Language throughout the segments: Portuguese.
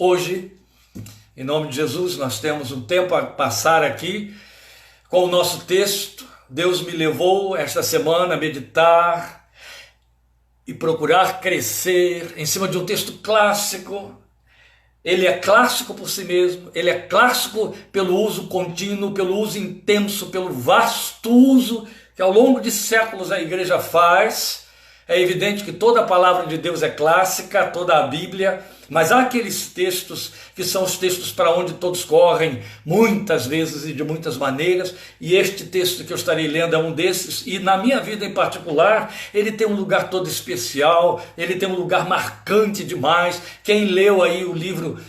Hoje, em nome de Jesus, nós temos um tempo a passar aqui com o nosso texto. Deus me levou esta semana a meditar e procurar crescer em cima de um texto clássico. Ele é clássico por si mesmo, ele é clássico pelo uso contínuo, pelo uso intenso, pelo vasto uso que ao longo de séculos a igreja faz. É evidente que toda a palavra de Deus é clássica, toda a Bíblia, mas há aqueles textos que são os textos para onde todos correm, muitas vezes e de muitas maneiras, e este texto que eu estarei lendo é um desses, e na minha vida em particular, ele tem um lugar todo especial, ele tem um lugar marcante demais. Quem leu aí o livro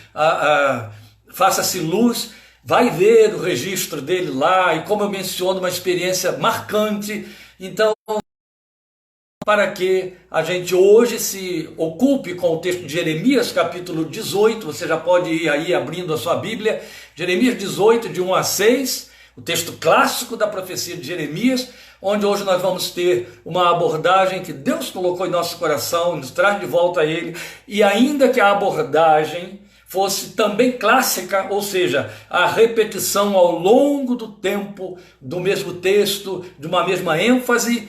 Faça-se Luz, vai ver o registro dele lá, e como eu menciono, uma experiência marcante. Então, para que a gente hoje se ocupe com o texto de Jeremias, capítulo 18, você já pode ir aí abrindo a sua Bíblia, Jeremias 18, de 1 a 6, o texto clássico da profecia de Jeremias, onde hoje nós vamos ter uma abordagem que Deus colocou em nosso coração, nos traz de volta a Ele, e ainda que a abordagem fosse também clássica, ou seja, a repetição ao longo do tempo do mesmo texto, de uma mesma ênfase,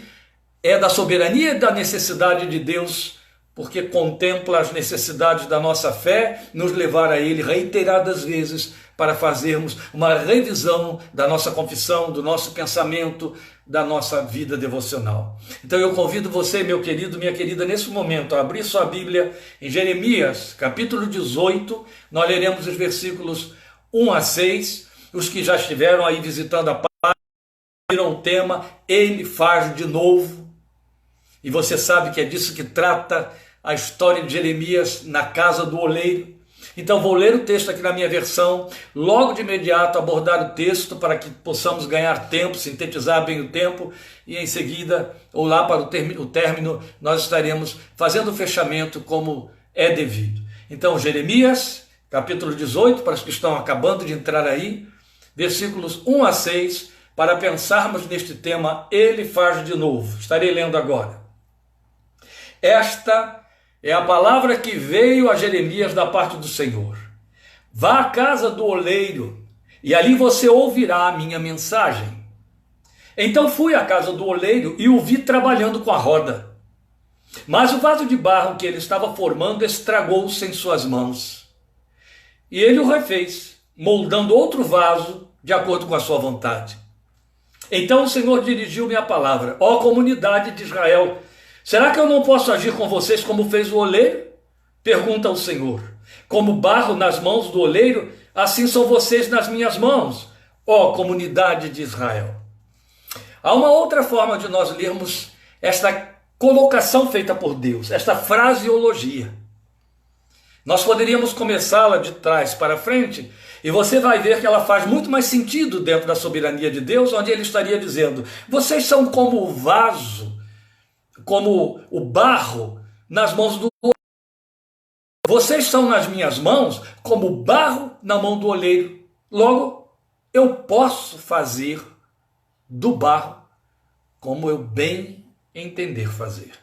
é da soberania e da necessidade de Deus, porque contempla as necessidades da nossa fé, nos levar a Ele reiteradas vezes para fazermos uma revisão da nossa confissão, do nosso pensamento, da nossa vida devocional. Então eu convido você, meu querido, minha querida, nesse momento, a abrir sua Bíblia em Jeremias, capítulo 18, nós leremos os versículos 1 a 6, os que já estiveram aí visitando a página, viram o tema, Ele faz de novo. E você sabe que é disso que trata a história de Jeremias na casa do oleiro. Então vou ler o texto aqui na minha versão, logo de imediato abordar o texto para que possamos ganhar tempo, sintetizar bem o tempo, e em seguida, ou lá para o término, nós estaremos fazendo o fechamento como é devido. Então Jeremias, capítulo 18, para os que estão acabando de entrar aí, versículos 1 a 6, para pensarmos neste tema, Ele faz de novo. Estarei lendo agora. Esta é a palavra que veio a Jeremias da parte do Senhor. Vá à casa do oleiro, e ali você ouvirá a minha mensagem. Então fui à casa do oleiro e o vi trabalhando com a roda. Mas o vaso de barro que ele estava formando estragou-se em suas mãos. E ele o refez, moldando outro vaso de acordo com a sua vontade. Então o Senhor dirigiu-me a palavra: ó comunidade de Israel, será que eu não posso agir com vocês como fez o oleiro? Pergunta o Senhor. Como barro nas mãos do oleiro, assim são vocês nas minhas mãos, ó comunidade de Israel. Há uma outra forma de nós lermos esta colocação feita por Deus, esta fraseologia. Nós poderíamos começá-la de trás para frente, e você vai ver que ela faz muito mais sentido dentro da soberania de Deus, onde ele estaria dizendo: vocês são como o vaso, como o barro nas mãos do oleiro. Vocês são nas minhas mãos como o barro na mão do oleiro. Logo, eu posso fazer do barro como eu bem entender fazer.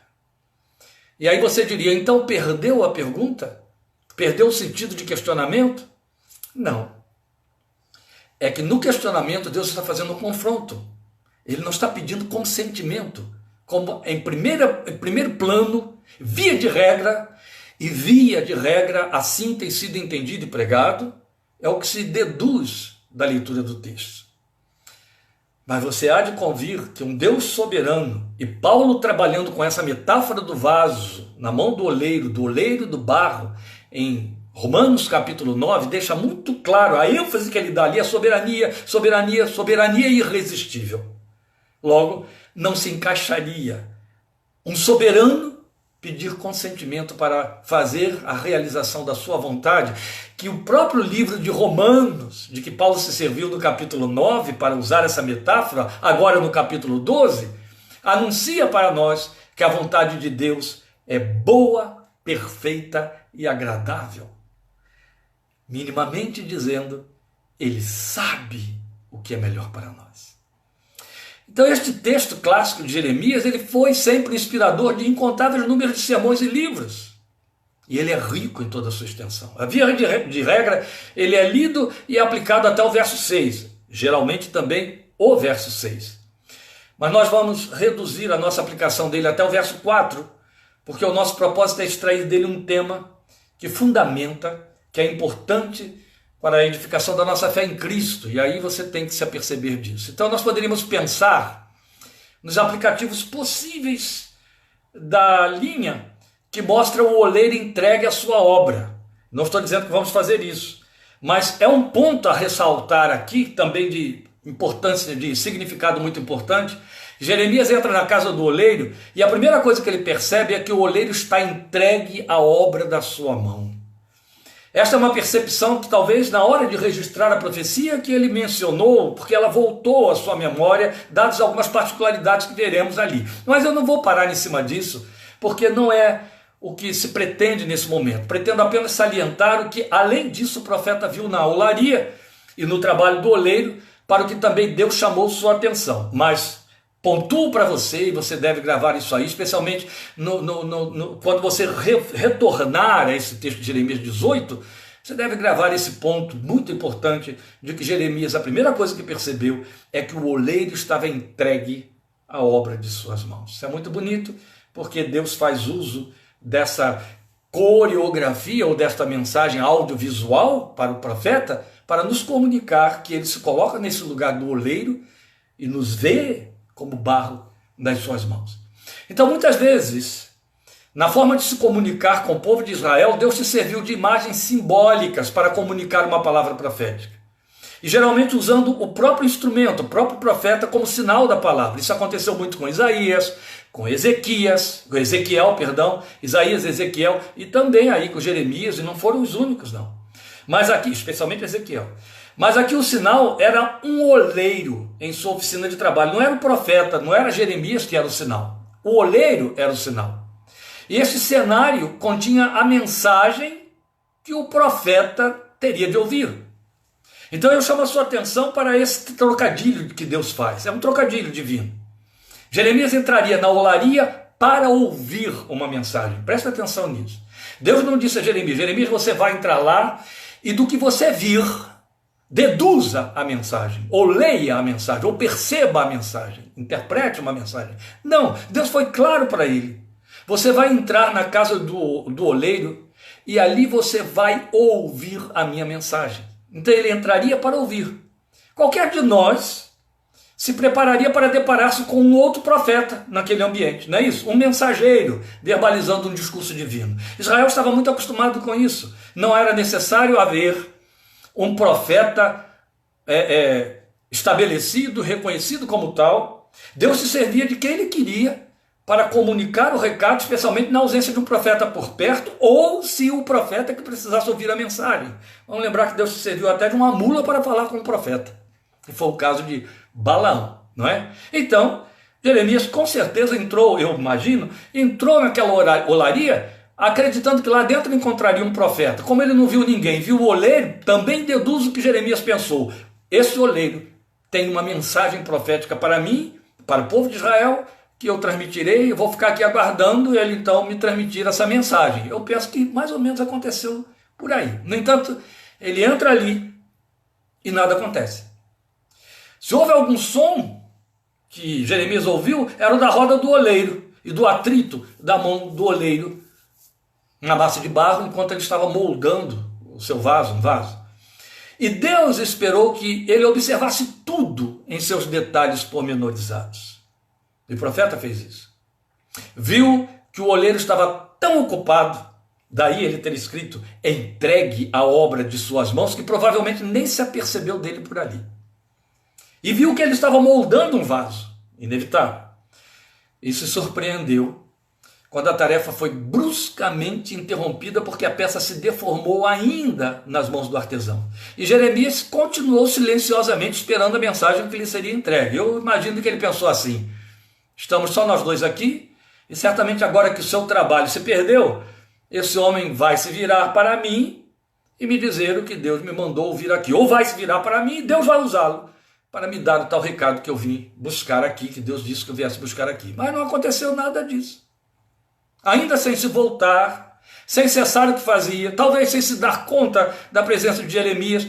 E aí você diria: então perdeu a pergunta? Perdeu o sentido de questionamento? Não. É que no questionamento Deus está fazendo um confronto. Ele não está pedindo consentimento. Como em primeiro plano, via de regra, assim tem sido entendido e pregado, é o que se deduz da leitura do texto. Mas você há de convir que um Deus soberano, e Paulo trabalhando com essa metáfora do vaso, na mão do oleiro do barro, em Romanos capítulo 9, deixa muito claro a ênfase que ele dá ali, a soberania, soberania, soberania irresistível. Logo, não se encaixaria um soberano pedir consentimento para fazer a realização da sua vontade, que o próprio livro de Romanos, de que Paulo se serviu no capítulo 9 para usar essa metáfora, agora no capítulo 12, anuncia para nós que a vontade de Deus é boa, perfeita e agradável. Minimamente dizendo, Ele sabe o que é melhor para nós. Então este texto clássico de Jeremias, ele foi sempre inspirador de incontáveis números de sermões e livros. E ele é rico em toda a sua extensão. A via de regra, ele é lido e aplicado até o verso 6. Geralmente também o verso 6. Mas nós vamos reduzir a nossa aplicação dele até o verso 4, porque o nosso propósito é extrair dele um tema que fundamenta, que é importante para a edificação da nossa fé em Cristo. E aí você tem que se aperceber disso. Então nós poderíamos pensar nos aplicativos possíveis da linha que mostra o oleiro entregue à sua obra. Não estou dizendo que vamos fazer isso, mas é um ponto a ressaltar aqui, também de importância, de significado muito importante. Jeremias entra na casa do oleiro e a primeira coisa que ele percebe é que o oleiro está entregue à obra da sua mão. Esta é uma percepção que talvez na hora de registrar a profecia que ele mencionou, porque ela voltou à sua memória, dadas algumas particularidades que veremos ali. Mas eu não vou parar em cima disso, porque não é o que se pretende nesse momento. Pretendo apenas salientar o que, além disso, o profeta viu na olaria e no trabalho do oleiro, para o que também Deus chamou sua atenção. Mas pontuo para você, e você deve gravar isso aí, especialmente quando você retornar a esse texto de Jeremias 18, você deve gravar esse ponto muito importante de que Jeremias, a primeira coisa que percebeu é que o oleiro estava entregue à obra de suas mãos. Isso é muito bonito, porque Deus faz uso dessa coreografia ou desta mensagem audiovisual para o profeta, para nos comunicar que ele se coloca nesse lugar do oleiro e nos vê como barro nas suas mãos. Então, muitas vezes, na forma de se comunicar com o povo de Israel, Deus se serviu de imagens simbólicas para comunicar uma palavra profética. E geralmente usando o próprio instrumento, o próprio profeta como sinal da palavra. Isso aconteceu muito com Isaías, com Ezequiel, Isaías, Ezequiel, e também aí com Jeremias, e não foram os únicos não. Mas aqui, especialmente Ezequiel. Mas aqui o sinal era um oleiro em sua oficina de trabalho. Não era o profeta, não era Jeremias que era o sinal. O oleiro era o sinal. E esse cenário continha a mensagem que o profeta teria de ouvir. Então eu chamo a sua atenção para esse trocadilho que Deus faz. É um trocadilho divino. Jeremias entraria na olaria para ouvir uma mensagem. Presta atenção nisso. Deus não disse a Jeremias: Jeremias, você vai entrar lá e do que você vir, deduza a mensagem, ou leia a mensagem, ou perceba a mensagem, interprete uma mensagem. Não, Deus foi claro para ele. Você vai entrar na casa do oleiro e ali você vai ouvir a minha mensagem. Então ele entraria para ouvir. Qualquer de nós se prepararia para deparar-se com um outro profeta naquele ambiente, não é isso? Um mensageiro verbalizando um discurso divino. Israel estava muito acostumado com isso. Não era necessário haver um profeta estabelecido, reconhecido como tal. Deus se servia de quem ele queria para comunicar o recado, especialmente na ausência de um profeta por perto, ou se o profeta que precisasse ouvir a mensagem. Vamos lembrar que Deus se serviu até de uma mula para falar com o profeta. E foi o caso de Balaão, não é? Então, Jeremias com certeza entrou, eu imagino, entrou naquela olaria, acreditando que lá dentro encontraria um profeta. Como ele não viu ninguém, viu o oleiro, também deduz o que Jeremias pensou. Esse oleiro tem uma mensagem profética para mim, para o povo de Israel, que eu transmitirei, eu vou ficar aqui aguardando ele então me transmitir essa mensagem. Eu penso que mais ou menos aconteceu por aí. No entanto, ele entra ali e nada acontece. Se houve algum som que Jeremias ouviu, era o da roda do oleiro e do atrito da mão do oleiro na massa de barro enquanto ele estava moldando o seu vaso, um vaso. E Deus esperou que ele observasse tudo em seus detalhes pormenorizados. E o profeta fez isso. Viu que o oleiro estava tão ocupado, daí ele ter escrito, entregue a obra de suas mãos, que provavelmente nem se apercebeu dele por ali. E viu que ele estava moldando um vaso, inevitável. E se surpreendeu quando a tarefa foi bruscamente interrompida porque a peça se deformou ainda nas mãos do artesão. E Jeremias continuou silenciosamente esperando a mensagem que lhe seria entregue. Eu imagino que ele pensou assim: estamos só nós dois aqui, e certamente agora que o seu trabalho se perdeu, esse homem vai se virar para mim e me dizer o que Deus me mandou vir aqui. Ou vai se virar para mim e Deus vai usá-lo para me dar o tal recado que eu vim buscar aqui, que Deus disse que eu viesse buscar aqui. Mas não aconteceu nada disso. Ainda sem se voltar Sem cessar o que fazia, talvez sem se dar conta da presença de Jeremias,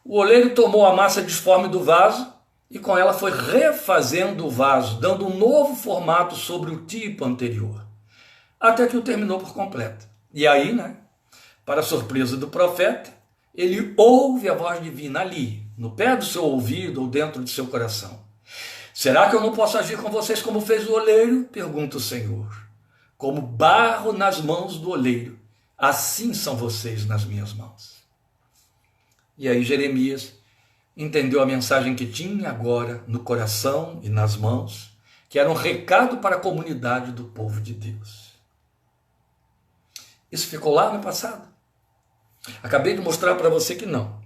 o oleiro tomou a massa disforme do vaso e com ela foi refazendo o vaso, dando um novo formato sobre o tipo anterior, até que o terminou por completo. E aí, para a surpresa do profeta, ele ouve a voz divina ali, no pé do seu ouvido ou dentro do seu coração. Será que eu não posso agir com vocês como fez o oleiro? Pergunta o Senhor. Como barro nas mãos do oleiro, assim são vocês nas minhas mãos. E aí Jeremias entendeu a mensagem que tinha agora no coração e nas mãos, que era um recado para a comunidade do povo de Deus. Isso ficou lá no passado? Acabei de mostrar para você que não.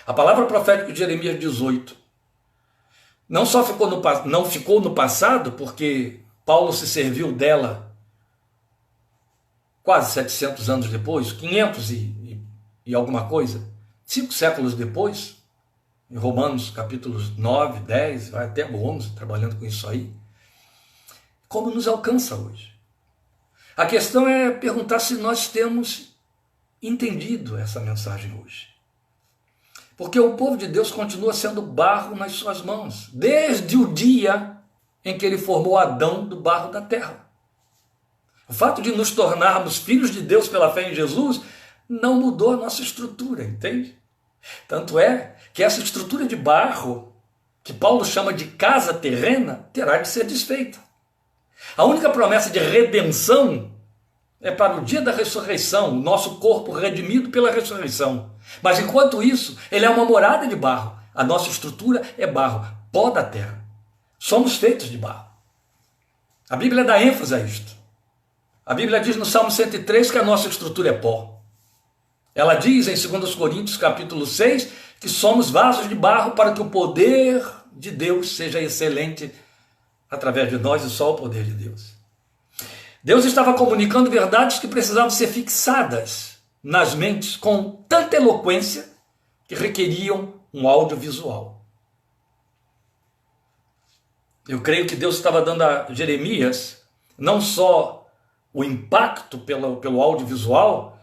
A palavra profética de Jeremias 18 não só não ficou no passado, porque Paulo se serviu dela quase 700 anos depois, 500 e alguma coisa, 5 séculos depois, em Romanos capítulos 9, 10, vai até o 11, trabalhando com isso aí, como nos alcança hoje. A questão é perguntar se nós temos entendido essa mensagem hoje. Porque o povo de Deus continua sendo barro nas suas mãos, desde o dia em que ele formou Adão do barro da terra. O fato de nos tornarmos filhos de Deus pela fé em Jesus não mudou a nossa estrutura, entende? Tanto é que essa estrutura de barro, que Paulo chama de casa terrena, terá de ser desfeita. A única promessa de redenção é para o dia da ressurreição, o nosso corpo redimido pela ressurreição. Mas enquanto isso, ele é uma morada de barro. A nossa estrutura é barro, pó da terra. Somos feitos de barro. A Bíblia dá ênfase a isto. A Bíblia diz no Salmo 103 que a nossa estrutura é pó. Ela diz em 2 Coríntios capítulo 6 que somos vasos de barro para que o poder de Deus seja excelente através de nós e só o poder de Deus. Deus estava comunicando verdades que precisavam ser fixadas nas mentes com tanta eloquência que requeriam um audiovisual. Eu creio que Deus estava dando a Jeremias não só o impacto pelo audiovisual,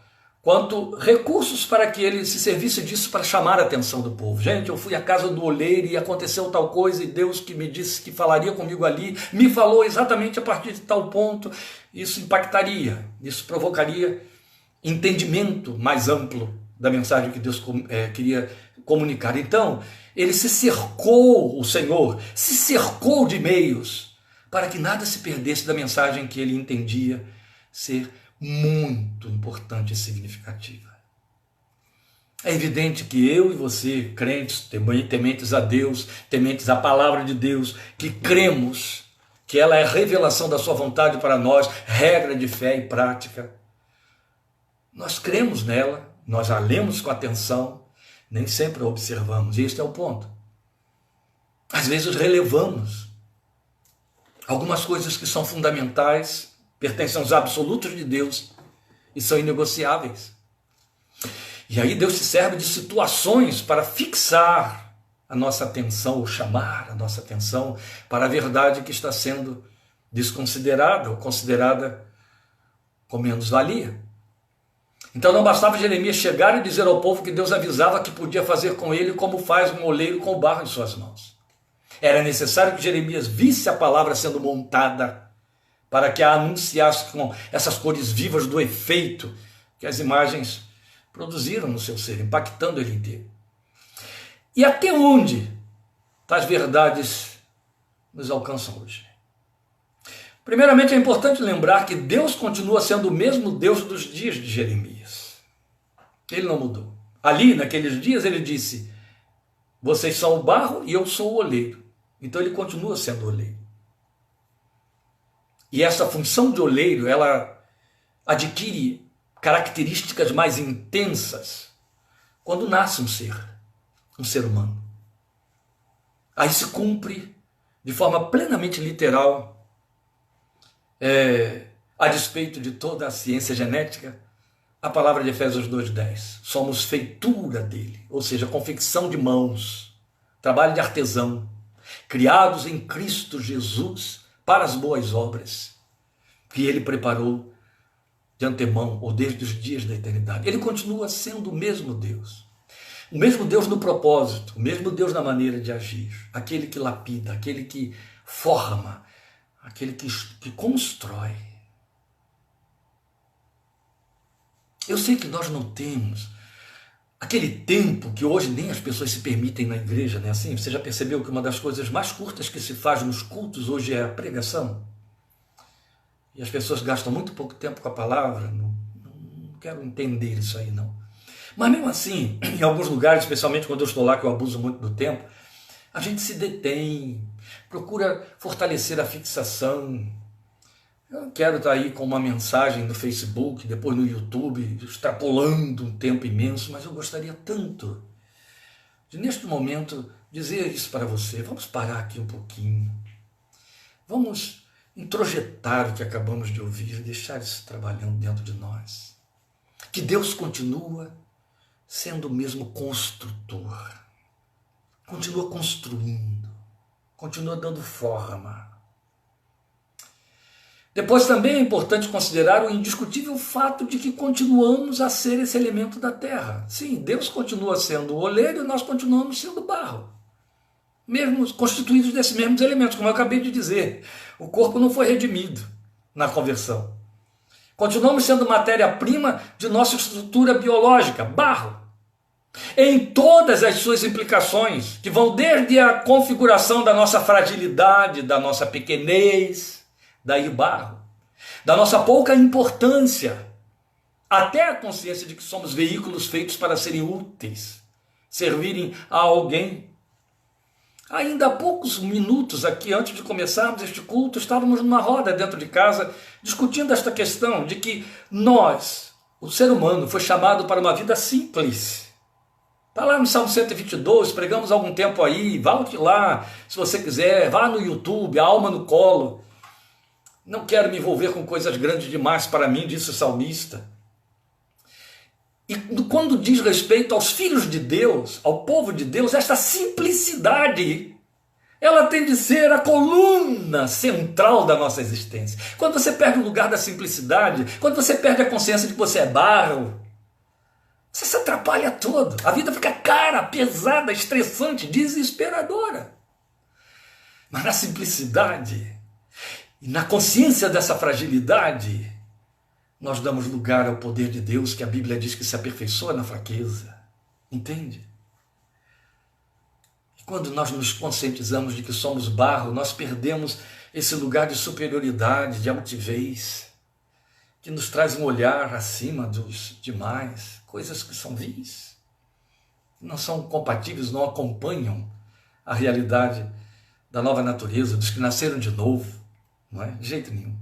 quanto recursos para que ele se servisse disso para chamar a atenção do povo. Gente, eu fui à casa do oleiro e aconteceu tal coisa, e Deus que me disse que falaria comigo ali, me falou exatamente a partir de tal ponto. Isso impactaria, isso provocaria entendimento mais amplo da mensagem que Deus queria comunicar. Então, ele se cercou, o Senhor se cercou de meios para que nada se perdesse da mensagem que ele entendia ser muito importante e significativa. É evidente que eu e você, crentes, tementes a Deus, tementes à palavra de Deus, que cremos que ela é a revelação da sua vontade para nós, regra de fé e prática. Nós cremos nela, nós a lemos com atenção, nem sempre a observamos, e este é o ponto. Às vezes relevamos algumas coisas que são fundamentais, pertencem aos absolutos de Deus e são inegociáveis. E aí Deus se serve de situações para fixar a nossa atenção, ou chamar a nossa atenção para a verdade que está sendo desconsiderada ou considerada com menos-valia. Então não bastava Jeremias chegar e dizer ao povo que Deus avisava que podia fazer com ele como faz um oleiro com o barro em suas mãos. Era necessário que Jeremias visse a palavra sendo montada para que a anunciasse com essas cores vivas do efeito que as imagens produziram no seu ser, impactando ele inteiro. E até onde tais verdades nos alcançam hoje? Primeiramente, é importante lembrar que Deus continua sendo o mesmo Deus dos dias de Jeremias. Ele não mudou. Ali, naqueles dias, ele disse: vocês são o barro e eu sou o oleiro. Então ele continua sendo o oleiro. E essa função de oleiro, ela adquire características mais intensas quando nasce um ser humano. Aí se cumpre de forma plenamente literal, a despeito de toda a ciência genética, a palavra de Efésios 2:10. Somos feitura dele, ou seja, confecção de mãos, trabalho de artesão, criados em Cristo Jesus para as boas obras que ele preparou de antemão ou desde os dias da eternidade. Ele continua sendo o mesmo Deus. O mesmo Deus no propósito, o mesmo Deus na maneira de agir. Aquele que lapida, aquele que forma, aquele que constrói. Eu sei que nós não temos aquele tempo que hoje nem as pessoas se permitem na igreja, né? Assim, você já percebeu que uma das coisas mais curtas que se faz nos cultos hoje é a pregação? E as pessoas gastam muito pouco tempo com a palavra. Não quero entender isso aí, não. Mas mesmo assim, em alguns lugares, especialmente quando eu estou lá, que eu abuso muito do tempo, a gente se detém, procura fortalecer a fixação. Eu não quero estar aí com uma mensagem no Facebook, depois no YouTube, extrapolando um tempo imenso, mas eu gostaria tanto de, neste momento, dizer isso para você. Vamos parar aqui um pouquinho. Vamos introjetar o que acabamos de ouvir e deixar isso trabalhando dentro de nós. Que Deus continua sendo o mesmo construtor. Continua construindo. Continua dando forma. Depois também é importante considerar o indiscutível fato de que continuamos a ser esse elemento da terra. Sim, Deus continua sendo o oleiro e nós continuamos sendo barro. Mesmo constituídos desses mesmos elementos, como eu acabei de dizer. O corpo não foi redimido na conversão. Continuamos sendo matéria-prima de nossa estrutura biológica, barro. Em todas as suas implicações, que vão desde a configuração da nossa fragilidade, da nossa pequenez, daí barro, da nossa pouca importância, até a consciência de que somos veículos feitos para serem úteis, servirem a alguém. Ainda há poucos minutos aqui, antes de começarmos este culto, estávamos numa roda dentro de casa, discutindo esta questão de que nós, o ser humano, foi chamado para uma vida simples. Está lá no Salmo 122, pregamos há algum tempo aí, volte lá, se você quiser, vá no YouTube, a alma no colo. Não quero me envolver com coisas grandes demais para mim, disse o salmista. E quando diz respeito aos filhos de Deus, ao povo de Deus, esta simplicidade, ela tem de ser a coluna central da nossa existência. Quando você perde o lugar da simplicidade, quando você perde a consciência de que você é barro, você se atrapalha todo. A vida fica cara, pesada, estressante, desesperadora. Mas na simplicidade e na consciência dessa fragilidade, nós damos lugar ao poder de Deus, que a Bíblia diz que se aperfeiçoa na fraqueza. Entende? E quando nós nos conscientizamos de que somos barro, nós perdemos esse lugar de superioridade, de altivez, que nos traz um olhar acima dos demais, coisas que são vis, não são compatíveis, não acompanham a realidade da nova natureza, dos que nasceram de novo. Não é? De jeito nenhum.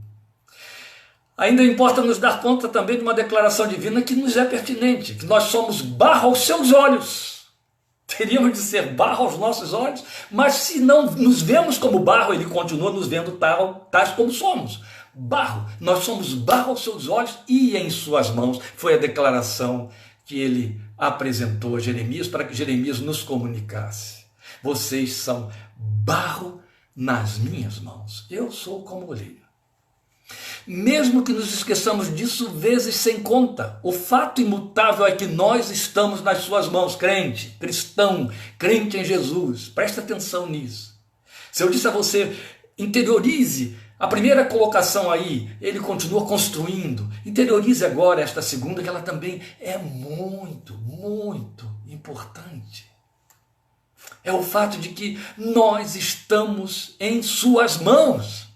Ainda importa nos dar conta também de uma declaração divina que nos é pertinente, que nós somos barro aos seus olhos. Teríamos de ser barro aos nossos olhos, mas se não nos vemos como barro, ele continua nos vendo tais como somos. Barro, nós somos barro aos seus olhos e em suas mãos. Foi a declaração que ele apresentou a Jeremias para que Jeremias nos comunicasse. Vocês são barro nas minhas mãos. Eu sou como oleiro. Mesmo que nos esqueçamos disso vezes sem conta, o fato imutável é que nós estamos nas suas mãos, crente, cristão, crente em Jesus. Presta atenção nisso. Se eu disse a você, interiorize a primeira colocação aí, ele continua construindo. Interiorize agora esta segunda, que ela também é muito, muito importante. É o fato de que nós estamos em suas mãos,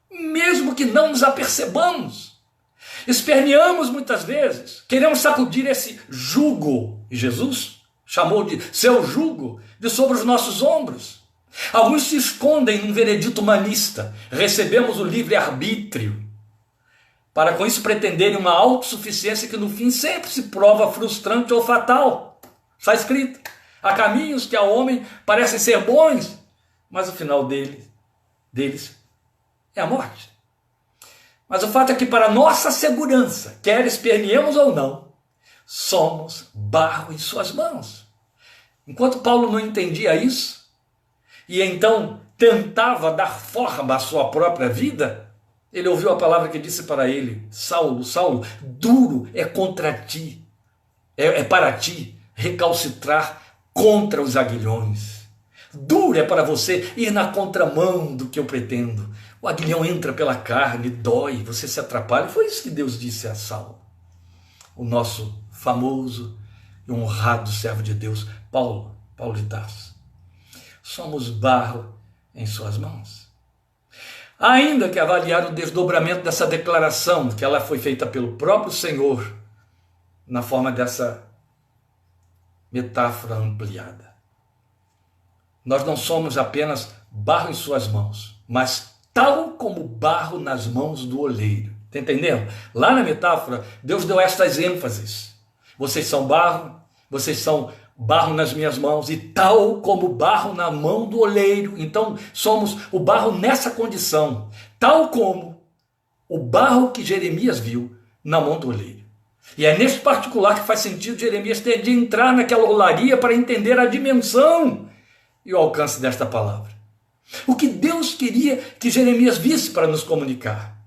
mesmo que não nos apercebamos. Esperneamos muitas vezes, queremos sacudir esse jugo, e Jesus chamou de seu jugo, de sobre os nossos ombros. Alguns se escondem num veredito humanista, recebemos o livre-arbítrio, para com isso pretenderem uma autossuficiência que no fim sempre se prova frustrante ou fatal. Está escrito. Há caminhos que ao homem parecem ser bons, mas o final deles é a morte. Mas o fato é que para nossa segurança, quer esperneemos ou não, somos barro em suas mãos. Enquanto Paulo não entendia isso, e então tentava dar forma à sua própria vida, ele ouviu a palavra que disse para ele: Saulo, Saulo, duro é contra ti, é para ti recalcitrar contra os aguilhões. Duro é para você ir na contramão do que eu pretendo. O aguilhão entra pela carne, dói, você se atrapalha. Foi isso que Deus disse a Saulo. O nosso famoso e honrado servo de Deus, Paulo de Tarso. Somos barro em suas mãos. Há ainda que avaliar o desdobramento dessa declaração, que ela foi feita pelo próprio Senhor, na forma dessa metáfora ampliada. Nós não somos apenas barro em suas mãos, mas tal como barro nas mãos do oleiro. Está entendendo? Lá na metáfora, Deus deu estas ênfases. Vocês são barro, vocês são barro nas minhas mãos, e tal como barro na mão do oleiro. Então, somos o barro nessa condição, tal como o barro que Jeremias viu na mão do oleiro. E é nesse particular que faz sentido Jeremias ter de entrar naquela olaria para entender a dimensão e o alcance desta palavra. O que Deus queria que Jeremias visse para nos comunicar.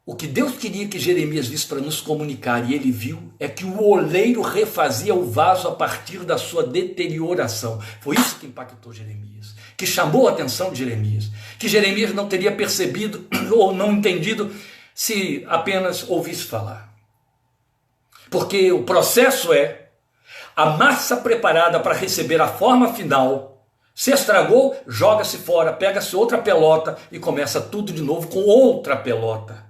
O que Deus queria que Jeremias visse para nos comunicar, e ele viu, é que o oleiro refazia o vaso a partir da sua deterioração. Foi isso que impactou Jeremias, que chamou a atenção de Jeremias, que Jeremias não teria percebido ou não entendido se apenas ouvisse falar. Porque o processo é a massa preparada para receber a forma final. Se estragou, joga-se fora, pega-se outra pelota e começa tudo de novo com outra pelota.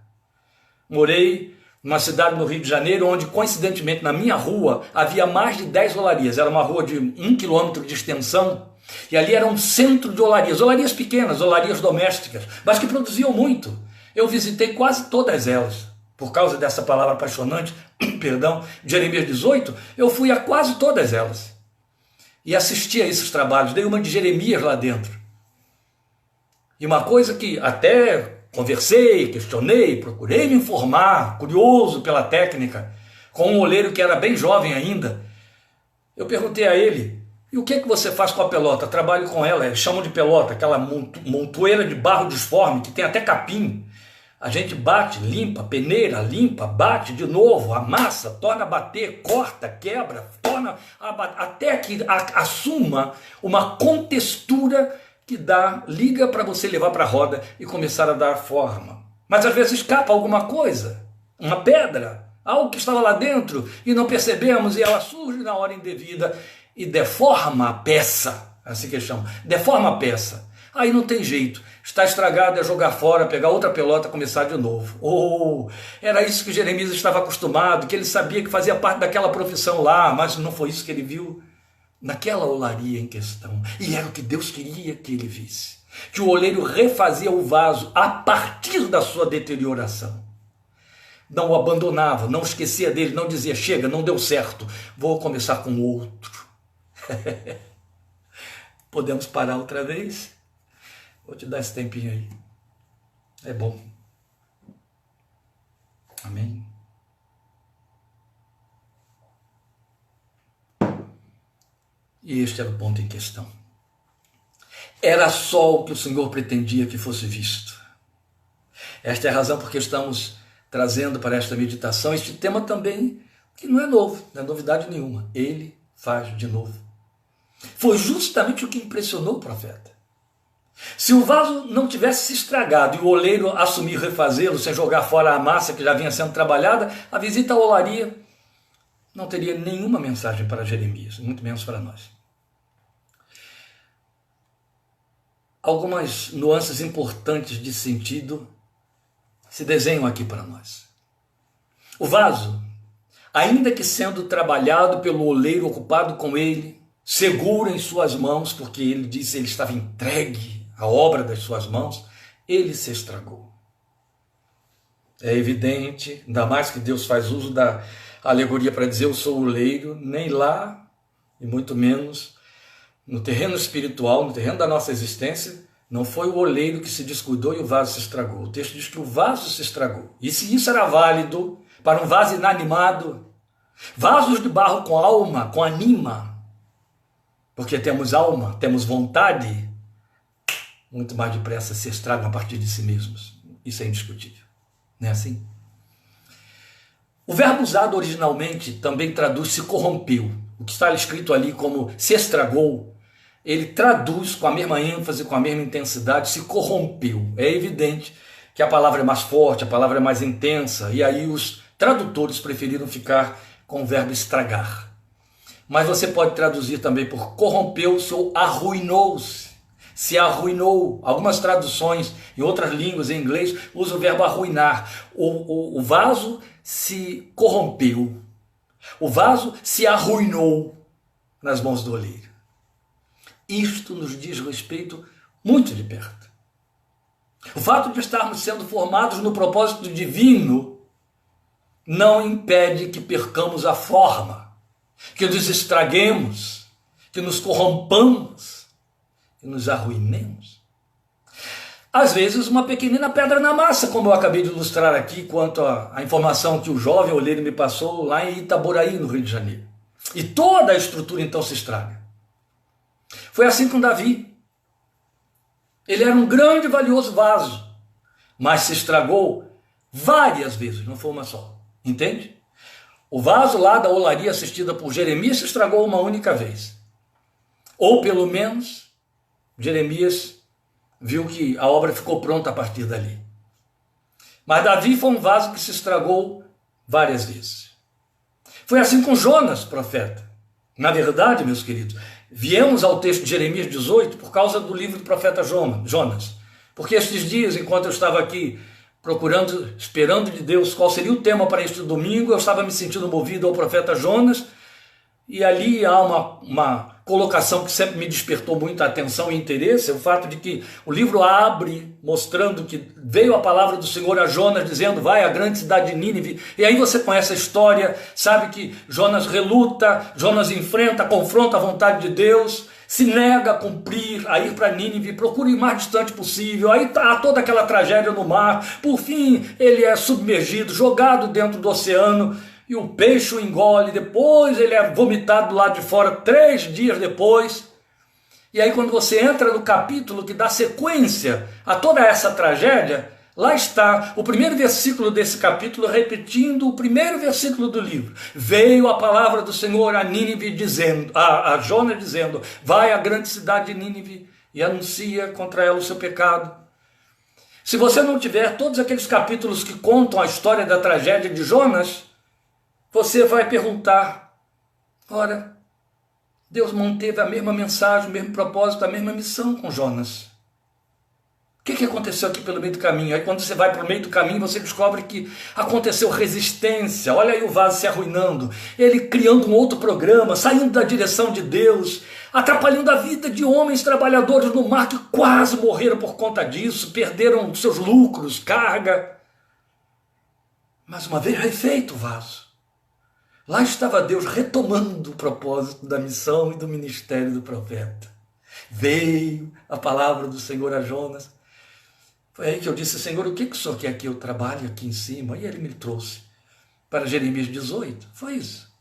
Morei numa cidade no Rio de Janeiro, onde coincidentemente na minha rua havia mais de 10 olarias. Era uma rua de 1 quilômetro de extensão, e ali era um centro de olarias pequenas, olarias domésticas, mas que produziam muito. Eu visitei quase todas elas. Por causa dessa palavra apaixonante, perdão, de Jeremias 18, eu fui a quase todas elas. E assisti a esses trabalhos, dei uma de Jeremias lá dentro. E uma coisa que até conversei, questionei, procurei me informar, curioso pela técnica, com um oleiro que era bem jovem ainda. Eu perguntei a ele: e o que é que você faz com a pelota? Trabalho com ela, eles chamam de pelota, aquela montoeira de barro disforme, que tem até capim. A gente bate, limpa, peneira, limpa, bate de novo, amassa, torna a bater, corta, quebra, torna a bater, até que assuma uma contextura que dá, liga para você levar para a roda e começar a dar forma. Mas às vezes escapa alguma coisa, uma pedra, algo que estava lá dentro e não percebemos, e ela surge na hora indevida e deforma a peça, assim que chama, deforma a peça. Aí não tem jeito, está estragado, é jogar fora, pegar outra pelota e começar de novo. Oh, era isso que Jeremias estava acostumado, que ele sabia que fazia parte daquela profissão lá, mas não foi isso que ele viu naquela olaria em questão. E era o que Deus queria que ele visse, que o oleiro refazia o vaso a partir da sua deterioração. Não o abandonava, não esquecia dele, não dizia: chega, não deu certo, vou começar com outro. Podemos parar outra vez? Vou te dar esse tempinho aí. É bom. Amém? E este era o ponto em questão. Era só o que o Senhor pretendia que fosse visto. Esta é a razão porque estamos trazendo para esta meditação este tema também, que não é novo, não é novidade nenhuma. Ele faz de novo. Foi justamente o que impressionou o profeta. Se o vaso não tivesse se estragado e o oleiro assumir refazê-lo sem jogar fora a massa que já vinha sendo trabalhada, a visita à olaria não teria nenhuma mensagem para Jeremias, muito menos para nós. Algumas nuances importantes de sentido se desenham aqui para nós. O vaso, ainda que sendo trabalhado pelo oleiro ocupado com ele, seguro em suas mãos, porque ele disse que ele estava entregue à obra das suas mãos, ele se estragou. É evidente, ainda mais que Deus faz uso da alegoria para dizer: eu sou o oleiro, nem lá, e muito menos no terreno espiritual, no terreno da nossa existência, não foi o oleiro que se descuidou e o vaso se estragou. O texto diz que o vaso se estragou. E se isso era válido para um vaso inanimado, vasos de barro com alma, com anima, porque temos alma, temos vontade, muito mais depressa se estragam a partir de si mesmos. isso é indiscutível. Não é assim? O verbo usado originalmente também traduz se corrompeu. O que está escrito ali como se estragou, ele traduz com a mesma ênfase, com a mesma intensidade, se corrompeu. É evidente que a palavra é mais forte, a palavra é mais intensa, e aí os tradutores preferiram ficar com o verbo estragar. Mas você pode traduzir também por corrompeu-se ou arruinou-se. Se arruinou. Algumas traduções em outras línguas, em inglês, usam o verbo arruinar. O vaso se corrompeu. O vaso se arruinou nas mãos do oleiro. Isto nos diz respeito muito de perto. O fato de estarmos sendo formados no propósito divino não impede que percamos a forma, que nos estraguemos, que nos corrompamos, que nos arruinemos. Às vezes uma pequenina pedra na massa, como eu acabei de ilustrar aqui, quanto à informação que o jovem oleiro me passou lá em Itaboraí, no Rio de Janeiro. E toda a estrutura então se estraga. Foi assim com Davi. Ele era um grande e valioso vaso, mas se estragou várias vezes, não foi uma só. Entende? O vaso lá da olaria assistida por Jeremias se estragou uma única vez. Ou pelo menos, Jeremias viu que a obra ficou pronta a partir dali. Mas Davi foi um vaso que se estragou várias vezes. Foi assim com Jonas, profeta. Na verdade, meus queridos, viemos ao texto de Jeremias 18 por causa do livro do profeta Jonas. Porque estes dias, enquanto eu estava aqui procurando, esperando de Deus qual seria o tema para este domingo, eu estava me sentindo movido ao profeta Jonas, e ali há uma colocação que sempre me despertou muita atenção e interesse, o fato de que o livro abre mostrando que veio a palavra do Senhor a Jonas dizendo, vai à grande cidade de Nínive, e aí você conhece a história, sabe que Jonas reluta, Jonas enfrenta, confronta a vontade de Deus, se nega a cumprir, a ir para Nínive, procura ir o mais distante possível, aí há toda aquela tragédia no mar, por fim ele é submergido, jogado dentro do oceano, e o peixe o engole, depois ele é vomitado do lado de fora 3 dias depois. E aí quando você entra no capítulo que dá sequência a toda essa tragédia, lá está o primeiro versículo desse capítulo repetindo o primeiro versículo do livro. Veio a palavra do Senhor a Nínive dizendo, a Jonas dizendo, vai à grande cidade de Nínive e anuncia contra ela o seu pecado. Se você não tiver todos aqueles capítulos que contam a história da tragédia de Jonas, você vai perguntar, ora, Deus manteve a mesma mensagem, o mesmo propósito, a mesma missão com Jonas. O que aconteceu aqui pelo meio do caminho? Aí quando você vai para o meio do caminho, você descobre que aconteceu resistência. Olha aí o vaso se arruinando, ele criando um outro programa, saindo da direção de Deus, atrapalhando a vida de homens trabalhadores no mar que quase morreram por conta disso, perderam seus lucros, carga. Mas uma vez refeito o vaso, lá estava Deus retomando o propósito da missão e do ministério do profeta. Veio a palavra do Senhor a Jonas. Foi aí que eu disse, Senhor, o que o Senhor quer que eu trabalhe aqui em cima? E ele me trouxe para Jeremias 18. Foi isso.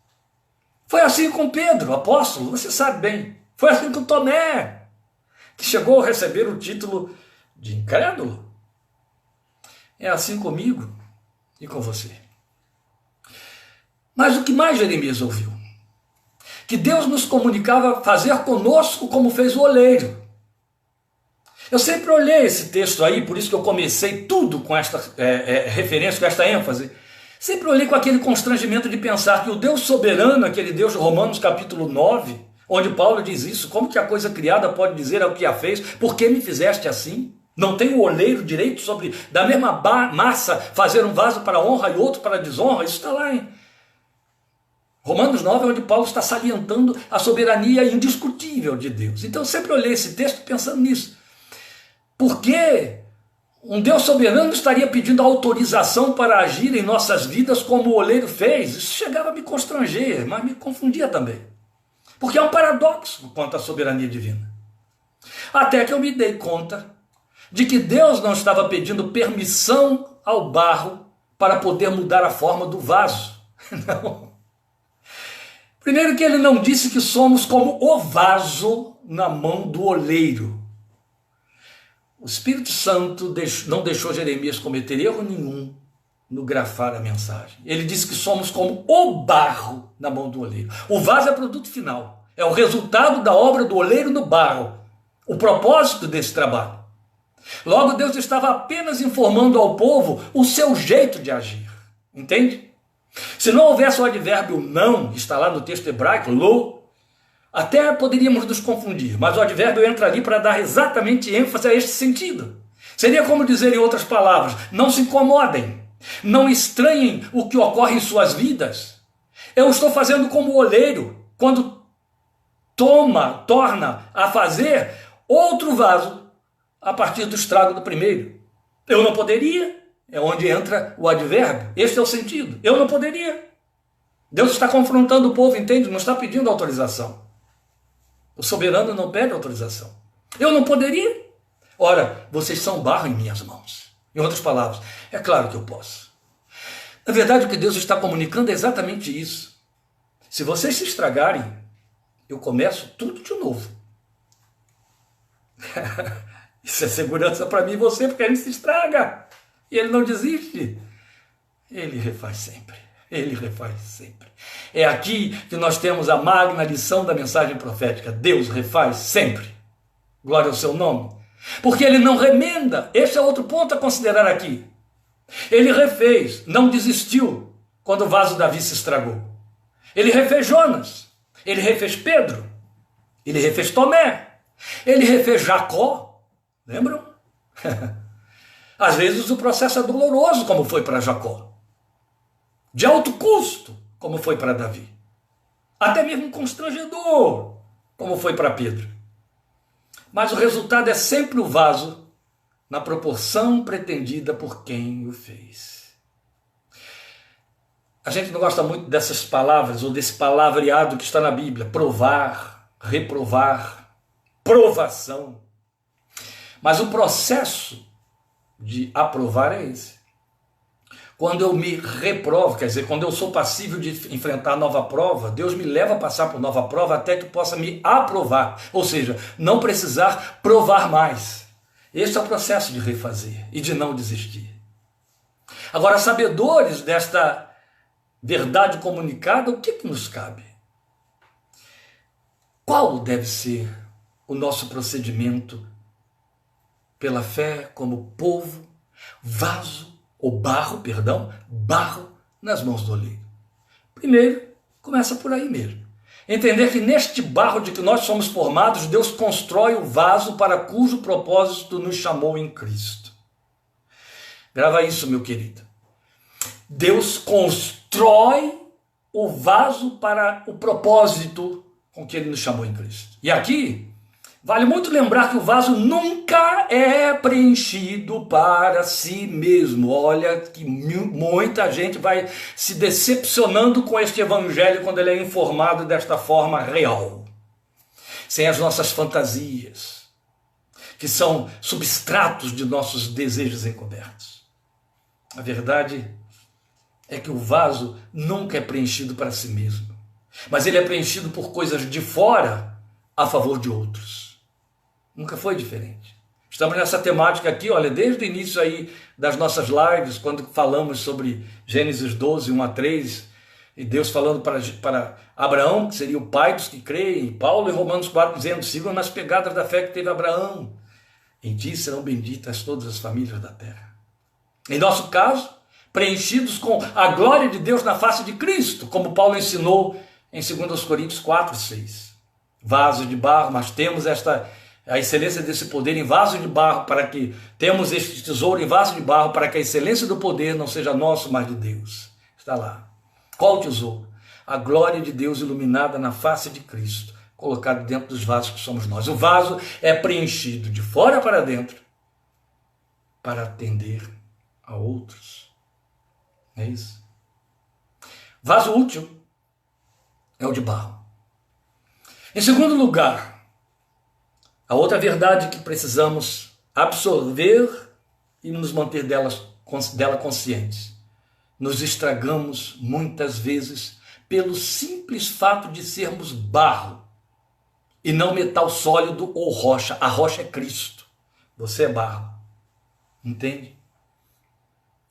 Foi assim com Pedro, apóstolo, você sabe bem. Foi assim com Tomé, que chegou a receber o título de incrédulo. É assim comigo e com você. Mas o que mais Jeremias ouviu? Que Deus nos comunicava fazer conosco como fez o oleiro. Eu sempre olhei esse texto aí, por isso que eu comecei tudo com esta referência, com esta ênfase. Sempre olhei com aquele constrangimento de pensar que o Deus soberano, aquele Deus de Romanos capítulo 9, onde Paulo diz isso, como que a coisa criada pode dizer ao que a fez, por que me fizeste assim? Não tem o oleiro direito sobre, da mesma massa, fazer um vaso para honra e outro para desonra? Isso está lá em Romanos 9, onde Paulo está salientando a soberania indiscutível de Deus. Então eu sempre olhei esse texto pensando nisso. Por que um Deus soberano estaria pedindo autorização para agir em nossas vidas como o oleiro fez? Isso chegava a me constranger, mas me confundia também. Porque é um paradoxo quanto à soberania divina. Até que eu me dei conta de que Deus não estava pedindo permissão ao barro para poder mudar a forma do vaso. Não. Primeiro que ele não disse que somos como o vaso na mão do oleiro. O Espírito Santo não deixou Jeremias cometer erro nenhum no grafar a mensagem. Ele disse que somos como o barro na mão do oleiro. O vaso é produto final. É o resultado da obra do oleiro no barro. O propósito desse trabalho. Logo, Deus estava apenas informando ao povo o seu jeito de agir. Entende? Se não houvesse o advérbio não, está lá no texto hebraico, lo, até poderíamos nos confundir, mas o advérbio entra ali para dar exatamente ênfase a este sentido. Seria como dizer em outras palavras, não se incomodem, não estranhem o que ocorre em suas vidas. Eu estou fazendo como o oleiro, quando torna a fazer outro vaso a partir do estrago do primeiro. Eu não poderia, é onde entra o advérbio. Este é o sentido. Eu não poderia. Deus está confrontando o povo, entende? Não está pedindo autorização. O soberano não pede autorização. Eu não poderia. Ora, vocês são barro em minhas mãos. Em outras palavras, é claro que eu posso. Na verdade, o que Deus está comunicando é exatamente isso. Se vocês se estragarem, eu começo tudo de novo. Isso é segurança para mim e você, porque a gente se estraga. E ele não desiste. Ele refaz sempre. Ele refaz sempre. É aqui que nós temos a magna lição da mensagem profética. Deus refaz sempre. Glória ao seu nome. Porque ele não remenda. Esse é outro ponto a considerar aqui. Ele refez, não desistiu quando o vaso Davi se estragou. Ele refez Jonas. Ele refez Pedro. Ele refez Tomé. Ele refez Jacó. Lembram? Às vezes o processo é doloroso, como foi para Jacó. De alto custo, como foi para Davi. Até mesmo constrangedor, como foi para Pedro. Mas o resultado é sempre o vaso na proporção pretendida por quem o fez. A gente não gosta muito dessas palavras ou desse palavreado que está na Bíblia. Provar, reprovar, provação. Mas o processo de aprovar é esse. Quando eu me reprovo, quer dizer, quando eu sou passível de enfrentar nova prova, Deus me leva a passar por nova prova até que possa me aprovar. Ou seja, não precisar provar mais. Este é o processo de refazer e de não desistir. Agora, sabedores desta verdade comunicada, o que nos cabe? Qual deve ser o nosso procedimento pela fé como povo, vaso, ou barro nas mãos do oleiro? Primeiro, começa por aí mesmo. Entender que neste barro de que nós somos formados, Deus constrói o vaso para cujo propósito nos chamou em Cristo. Grava isso, meu querido. Deus constrói o vaso para o propósito com que ele nos chamou em Cristo. E aqui, vale muito lembrar que o vaso nunca é preenchido para si mesmo. Olha que muita gente vai se decepcionando com este evangelho quando ele é informado desta forma real. Sem as nossas fantasias, que são substratos de nossos desejos encobertos. A verdade é que o vaso nunca é preenchido para si mesmo, mas ele é preenchido por coisas de fora a favor de outros. Nunca foi diferente. Estamos nessa temática aqui, olha, desde o início aí das nossas lives, quando falamos sobre Gênesis 12, 1 a 3, e Deus falando para Abraão, que seria o pai dos que creem, e Paulo em Romanos 4 dizendo, sigam nas pegadas da fé que teve Abraão. Em ti serão benditas todas as famílias da terra. Em nosso caso, preenchidos com a glória de Deus na face de Cristo, como Paulo ensinou em 2 Coríntios 4, 6. Vaso de barro, mas temos a excelência desse poder em vaso de barro, para que temos este tesouro em vaso de barro, para que a excelência do poder não seja nosso, mas de Deus. Está lá. Qual o tesouro? A glória de Deus iluminada na face de Cristo, colocado dentro dos vasos que somos nós. O vaso é preenchido de fora para dentro, para atender a outros. É isso. Vaso útil é o de barro. Em segundo lugar, a outra verdade que precisamos absorver e nos manter dela conscientes. Nos estragamos muitas vezes pelo simples fato de sermos barro e não metal sólido ou rocha. A rocha é Cristo. Você é barro. Entende?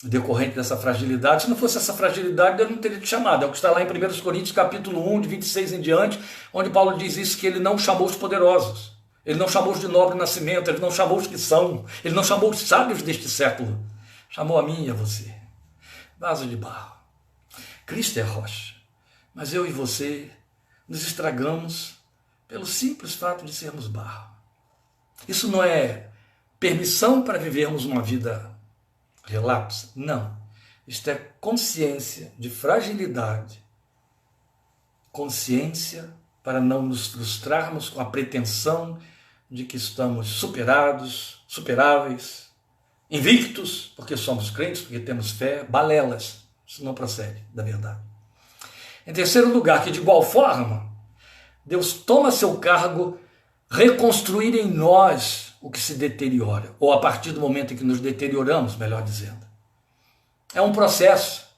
Decorrente dessa fragilidade. Se não fosse essa fragilidade, Deus não teria te chamado. É o que está lá em 1 Coríntios capítulo 1, de 26 em diante, onde Paulo diz isso, que ele não chamou os poderosos. Ele não chamou os de nobre nascimento, ele não chamou os que são, ele não chamou os sábios deste século. Chamou a mim e a você. Vaso de barro. Cristo é a rocha. Mas eu e você nos estragamos pelo simples fato de sermos barro. Isso não é permissão para vivermos uma vida relapsa? Não. Isto é consciência de fragilidade, consciência para não nos frustrarmos com a pretensão de que estamos superados, superáveis, invictos, porque somos crentes, porque temos fé, balelas. Isso não procede da verdade. Em terceiro lugar, que de igual forma, Deus toma seu cargo reconstruir em nós o que se deteriora, ou a partir do momento em que nos deterioramos, melhor dizendo. É um processo.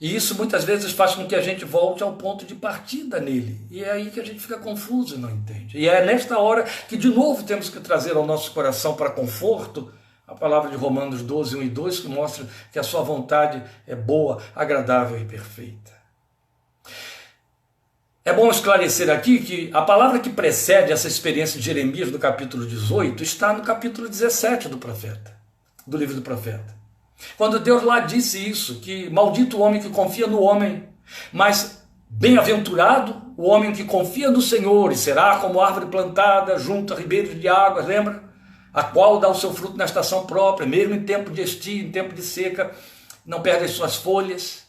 E isso muitas vezes faz com que a gente volte ao ponto de partida nele. E é aí que a gente fica confuso e não entende. E é nesta hora que de novo temos que trazer ao nosso coração para conforto a palavra de Romanos 12, 1 e 2, que mostra que a sua vontade é boa, agradável e perfeita. É bom esclarecer aqui que a palavra que precede essa experiência de Jeremias no capítulo 18 está no capítulo 17 do profeta, do livro do profeta. Quando Deus lá disse isso, que maldito o homem que confia no homem, mas bem-aventurado o homem que confia no Senhor e será como árvore plantada junto a ribeiros de águas, lembra? A qual dá o seu fruto na estação própria, mesmo em tempo de estio, em tempo de seca, não perde as suas folhas.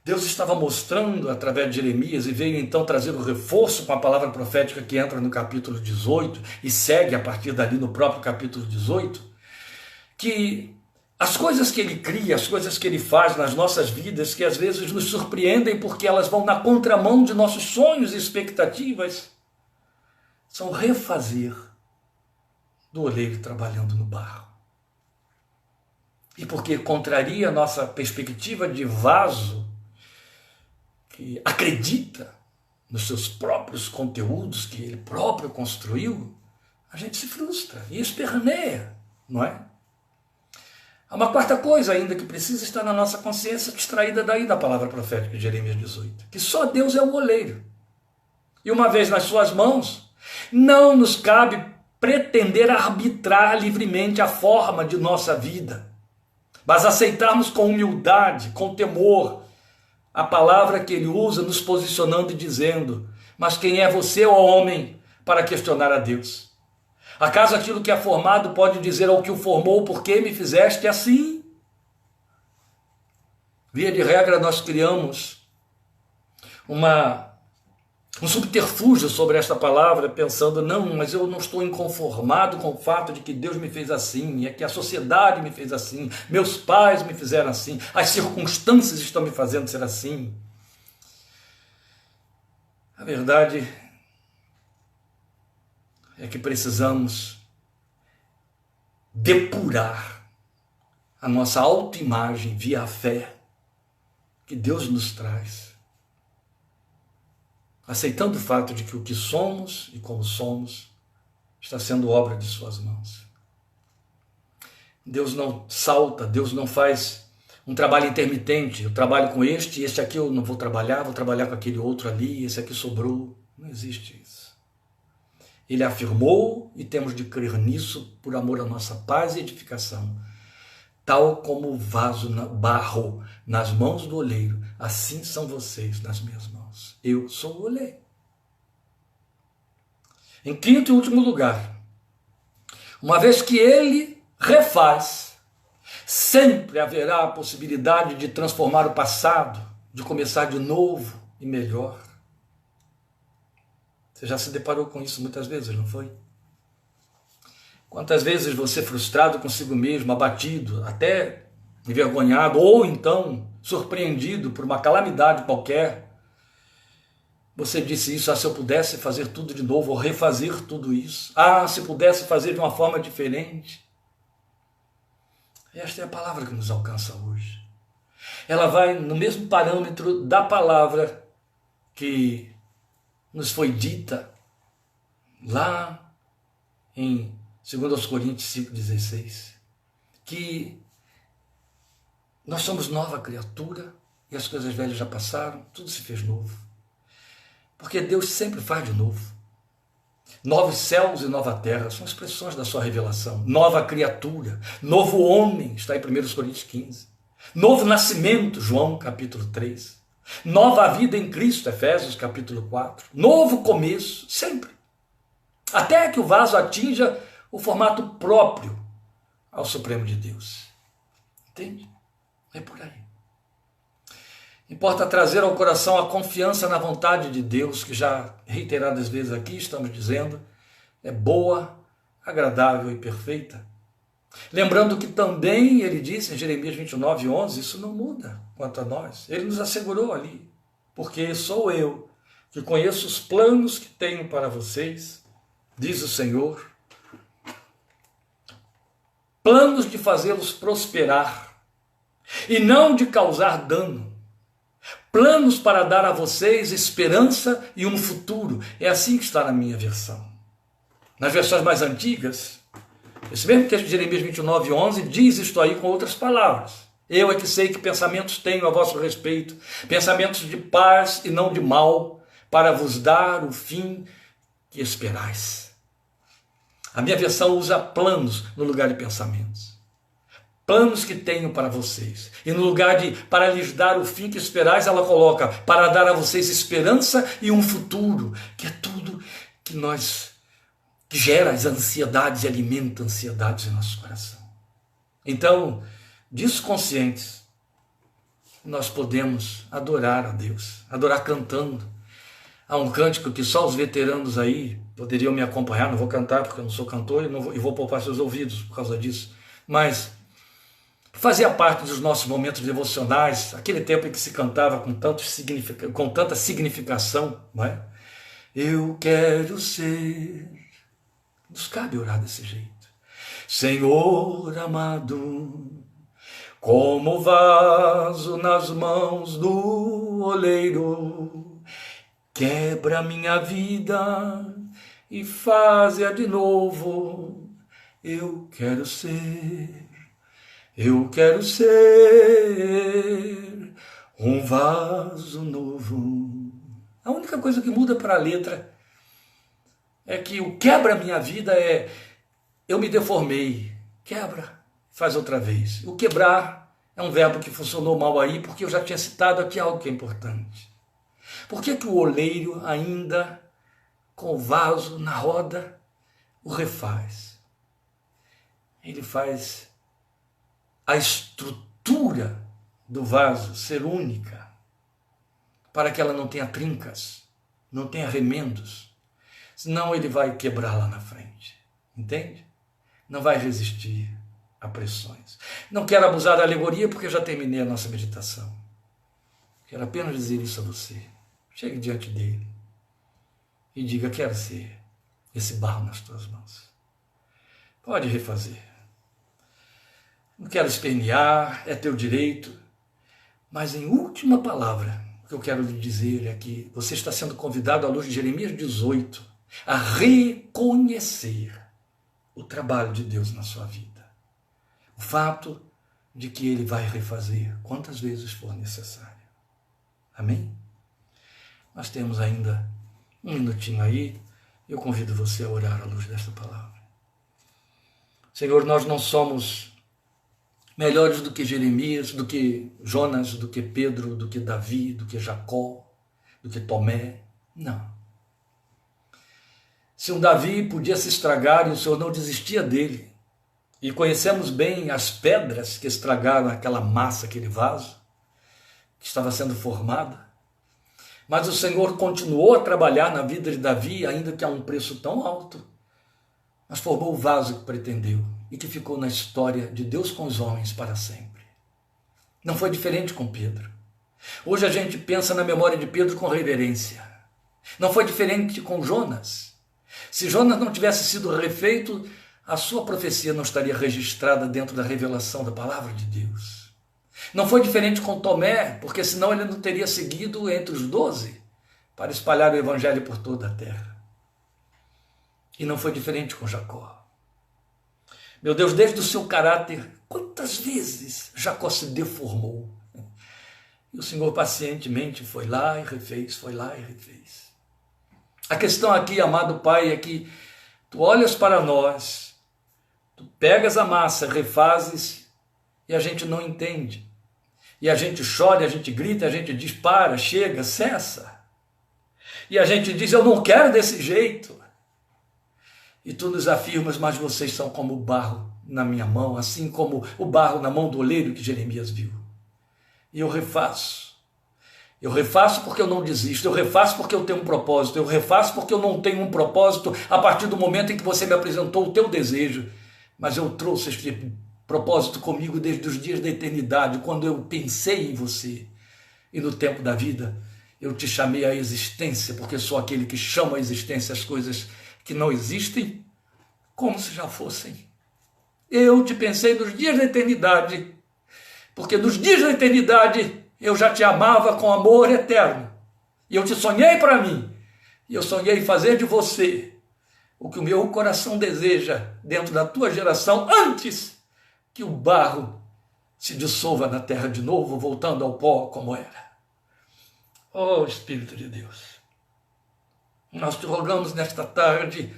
Deus estava mostrando através de Jeremias e veio então trazer o reforço com a palavra profética que entra no capítulo 18 e segue a partir dali no próprio capítulo 18, que as coisas que ele cria, as coisas que ele faz nas nossas vidas, que às vezes nos surpreendem porque elas vão na contramão de nossos sonhos e expectativas, são refazer do oleiro trabalhando no barro. E porque contraria a nossa perspectiva de vaso, que acredita nos seus próprios conteúdos que ele próprio construiu, a gente se frustra e esperneia, não é? Há uma quarta coisa ainda que precisa estar na nossa consciência, extraída daí da palavra profética de Jeremias 18, que só Deus é o oleiro. E uma vez nas suas mãos, não nos cabe pretender arbitrar livremente a forma de nossa vida, mas aceitarmos com humildade, com temor, a palavra que ele usa nos posicionando e dizendo: mas quem é você, ó homem, para questionar a Deus? Acaso aquilo que é formado pode dizer ao que o formou, por que me fizeste assim? Via de regra, nós criamos um subterfúgio sobre esta palavra, pensando: não, mas eu não estou inconformado com o fato de que Deus me fez assim, é que a sociedade me fez assim, meus pais me fizeram assim, as circunstâncias estão me fazendo ser assim. A verdade é que precisamos depurar a nossa autoimagem via a fé que Deus nos traz, aceitando o fato de que o que somos e como somos está sendo obra de suas mãos. Deus não salta, Deus não faz um trabalho intermitente. Eu trabalho com este aqui eu não vou trabalhar com aquele outro ali, esse aqui sobrou. Não existe isso. Ele afirmou e temos de crer nisso por amor à nossa paz e edificação. Tal como o vaso barro nas mãos do oleiro, assim são vocês nas minhas mãos. Eu sou o oleiro. Em quinto e último lugar, uma vez que ele refaz, sempre haverá a possibilidade de transformar o passado, de começar de novo e melhor. Você já se deparou com isso muitas vezes, não foi? Quantas vezes você, frustrado consigo mesmo, abatido, até envergonhado, ou então surpreendido por uma calamidade qualquer, você disse isso: se eu pudesse fazer tudo de novo, ou refazer tudo isso, se pudesse fazer de uma forma diferente. Esta é a palavra que nos alcança hoje. Ela vai no mesmo parâmetro da palavra que nos foi dita lá em segundo aos Coríntios 5,16, que nós somos nova criatura e as coisas velhas já passaram, tudo se fez novo. Porque Deus sempre faz de novo. Novos céus e nova terra são expressões da sua revelação. Nova criatura, novo homem, está em 1 Coríntios 15. Novo nascimento, João capítulo 3. Nova vida em Cristo, Efésios capítulo 4. Novo começo, sempre. Até que o vaso atinja o formato próprio ao Supremo de Deus. Entende? É por aí. Importa trazer ao coração a confiança na vontade de Deus, que já reiteradas vezes aqui estamos dizendo, é boa, agradável e perfeita. Lembrando que também ele disse em Jeremias 29:11, isso não muda quanto a nós. Ele nos assegurou ali, porque sou eu que conheço os planos que tenho para vocês, diz o Senhor, planos de fazê-los prosperar e não de causar dano. Planos para dar a vocês esperança e um futuro. É assim que está na minha versão. Nas versões mais antigas, esse mesmo texto de Jeremias 29:11 diz isto aí com outras palavras. Eu é que sei que pensamentos tenho a vosso respeito, pensamentos de paz e não de mal, para vos dar o fim que esperais. A minha versão usa planos no lugar de pensamentos. Planos que tenho para vocês. E no lugar de para lhes dar o fim que esperais, ela coloca para dar a vocês esperança e um futuro, que é tudo que gera as ansiedades e alimenta ansiedades em nosso coração. Então, disso conscientes, nós podemos adorar a Deus, adorar cantando. Há um cântico que só os veteranos aí poderiam me acompanhar, não vou cantar porque eu não sou cantor e vou poupar seus ouvidos por causa disso, mas fazia parte dos nossos momentos devocionais, aquele tempo em que se cantava com tanta significação, não é? Eu quero ser, nos cabe orar desse jeito, Senhor amado, como vaso nas mãos do oleiro, quebra minha vida e faz-a de novo. Eu quero ser um vaso novo. A única coisa que muda para a letra é que o quebra minha vida é eu me deformei. Quebra, faz outra vez. O quebrar é um verbo que funcionou mal aí, porque eu já tinha citado aqui algo que é importante. Por que o oleiro ainda, com o vaso na roda, o refaz? Ele faz a estrutura do vaso ser única, para que ela não tenha trincas, não tenha remendos, senão ele vai quebrar lá na frente, entende? Não vai resistir a pressões. Não quero abusar da alegoria porque eu já terminei a nossa meditação. Quero apenas dizer isso a você. Chegue diante dele e diga, quero ser esse barro nas tuas mãos. Pode refazer. Não quero espernear, é teu direito, mas em última palavra, o que eu quero lhe dizer é que você está sendo convidado à luz de Jeremias 18 a reconhecer o trabalho de Deus na sua vida. O fato de que ele vai refazer quantas vezes for necessário. Amém? Nós temos ainda um minutinho aí, eu convido você a orar à luz desta palavra. Senhor, nós não somos melhores do que Jeremias, do que Jonas, do que Pedro, do que Davi, do que Jacó, do que Tomé. Não. Se um Davi podia se estragar e o Senhor não desistia dele, e conhecemos bem as pedras que estragaram aquela massa, aquele vaso, que estava sendo formada, mas o Senhor continuou a trabalhar na vida de Davi, ainda que a um preço tão alto, mas formou o vaso que pretendeu e que ficou na história de Deus com os homens para sempre. Não foi diferente com Pedro. Hoje a gente pensa na memória de Pedro com reverência. Não foi diferente com Jonas. Se Jonas não tivesse sido refeito, a sua profecia não estaria registrada dentro da revelação da palavra de Deus. Não foi diferente com Tomé, porque senão ele não teria seguido entre os 12 para espalhar o evangelho por toda a terra. E não foi diferente com Jacó. Meu Deus, desde o seu caráter, quantas vezes Jacó se deformou? E o Senhor pacientemente foi lá e refez, foi lá e refez. A questão aqui, amado Pai, é que tu olhas para nós, tu pegas a massa, refazes e a gente não entende. E a gente chora, a gente grita, a gente diz, para, chega, cessa. E a gente diz, eu não quero desse jeito. E tu nos afirmas, mas vocês são como o barro na minha mão, assim como o barro na mão do oleiro que Jeremias viu. E eu refaço. Eu refaço porque eu não desisto, eu refaço porque eu tenho um propósito, eu refaço porque eu não tenho um propósito a partir do momento em que você me apresentou o teu desejo. Mas eu trouxe este propósito comigo desde os dias da eternidade, quando eu pensei em você. E no tempo da vida, eu te chamei à existência, porque sou aquele que chama à existência as coisas que não existem, como se já fossem. Eu te pensei nos dias da eternidade, porque nos dias da eternidade eu já te amava com amor eterno. E eu te sonhei para mim. E eu sonhei fazer de você o que o meu coração deseja dentro da tua geração, antes que o barro se dissolva na terra de novo, voltando ao pó como era. Oh, Espírito de Deus, nós te rogamos nesta tarde,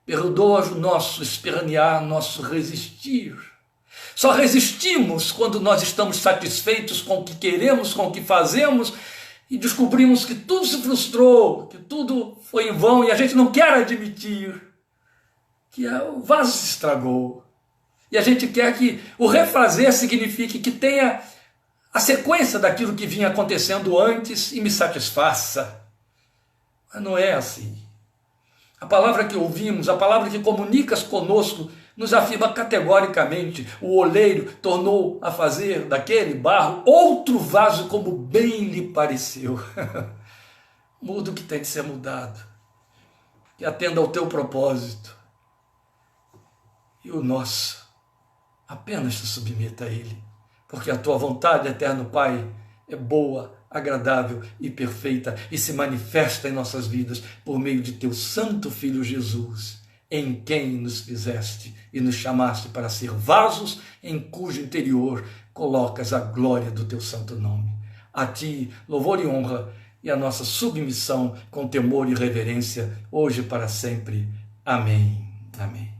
perdoa o nosso espernear, nosso resistir. Só resistimos quando nós estamos satisfeitos com o que queremos, com o que fazemos, e descobrimos que tudo se frustrou, que tudo foi em vão, e a gente não quer admitir que o vaso se estragou. E a gente quer que o refazer signifique que tenha a sequência daquilo que vinha acontecendo antes e me satisfaça. Mas não é assim. A palavra que ouvimos, a palavra que comunicas conosco, nos afirma categoricamente: o oleiro tornou a fazer daquele barro outro vaso como bem lhe pareceu. Muda o que tem de ser mudado, que atenda ao teu propósito. E o nosso, apenas se submeta a ele, porque a tua vontade, eterno Pai, é boa, agradável e perfeita, e se manifesta em nossas vidas por meio de teu santo Filho Jesus, em quem nos fizeste e nos chamaste para ser vasos em cujo interior colocas a glória do teu santo nome. A ti, louvor e honra, e a nossa submissão com temor e reverência, hoje e para sempre. Amém. Amém.